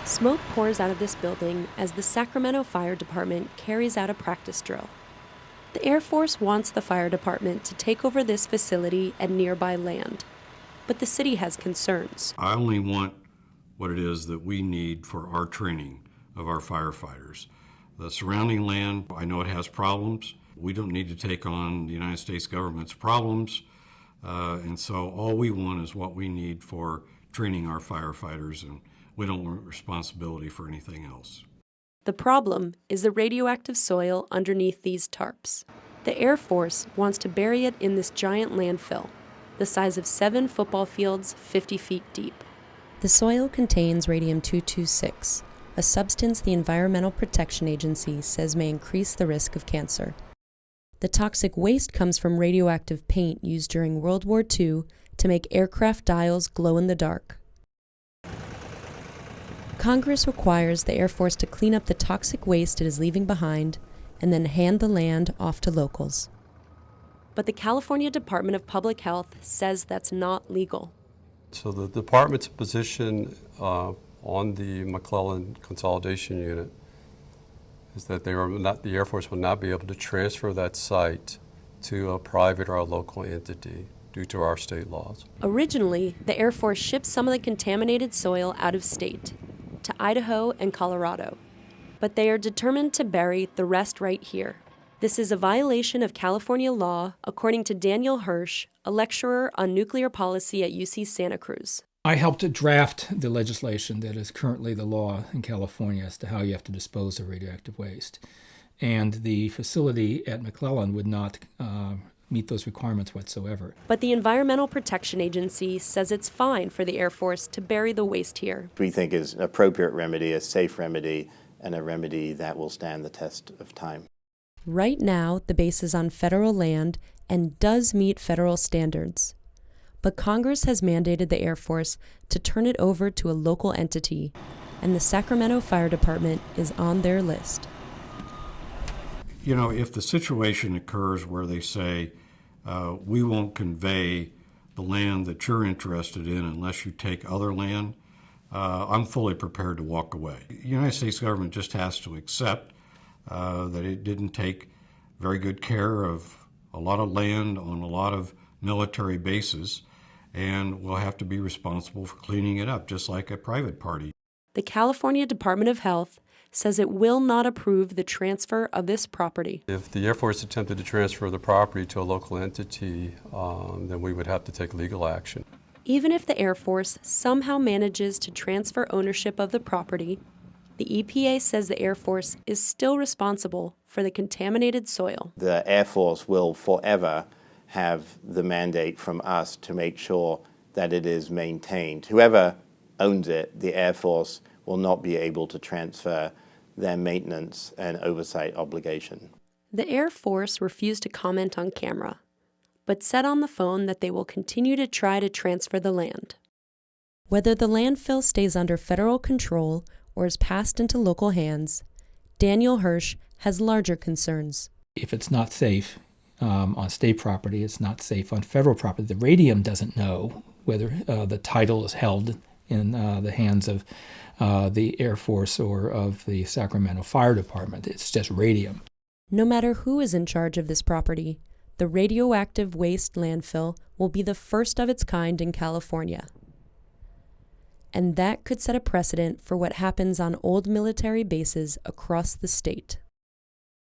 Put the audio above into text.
Smoke pours out of this building as the Sacramento Fire Department carries out a practice drill. The Air Force wants the fire department to take over this facility and nearby land, but the city has concerns. I only want what it is that we need for our training of our firefighters. The surrounding land, I know it has problems. We don't need to take on the United States government's problems, and so all we want is what we need for training our firefighters, and we don't want responsibility for anything else. The problem is the radioactive soil underneath these tarps. The Air Force wants to bury it in this giant landfill, the size of 7 football fields 50 feet deep. The soil contains radium-226, a substance the Environmental Protection Agency says may increase the risk of cancer. The toxic waste comes from radioactive paint used during World War II to make aircraft dials glow in the dark. Congress requires the Air Force to clean up the toxic waste it is leaving behind and then hand the land off to locals. But the California Department of Public Health says that's not legal. So the department's position on the McClellan consolidation unit is that the Air Force will not be able to transfer that site to a private or a local entity due to our state laws. Originally, the Air Force shipped some of the contaminated soil out of state, to Idaho and Colorado, but they are determined to bury the rest right here. This is a violation of California law, according to Daniel Hirsch, a lecturer on nuclear policy at UC Santa Cruz. I helped draft the legislation that is currently the law in California as to how you have to dispose of radioactive waste. And the facility at McClellan would not meet those requirements whatsoever. But the Environmental Protection Agency says it's fine for the Air Force to bury the waste here. We think is an appropriate remedy, a safe remedy, and a remedy that will stand the test of time. Right now, the base is on federal land and does meet federal standards. But Congress has mandated the Air Force to turn it over to a local entity, and the Sacramento Fire Department is on their list. You know, if the situation occurs where they say, we won't convey the land that you're interested in unless you take other land, I'm fully prepared to walk away. The United States government just has to accept that it didn't take very good care of a lot of land on a lot of military bases, and we'll have to be responsible for cleaning it up, just like a private party. The California Department of Health says it will not approve the transfer of this property. If the Air Force attempted to transfer the property to a local entity, then we would have to take legal action. Even if the Air Force somehow manages to transfer ownership of the property, the EPA says the Air Force is still responsible for the contaminated soil. The Air Force will forever have the mandate from us to make sure that it is maintained. Whoever owns it, the Air Force will not be able to transfer their maintenance and oversight obligation. The Air Force refused to comment on camera, but said on the phone that they will continue to try to transfer the land. Whether the landfill stays under federal control or is passed into local hands, Daniel Hirsch has larger concerns. If it's not safe on state property, it's not safe on federal property. The radium doesn't know whether the title is held in the hands of the Air Force or of the Sacramento Fire Department. It's just radium. No matter who is in charge of this property, the radioactive waste landfill will be the first of its kind in California. And that could set a precedent for what happens on old military bases across the state.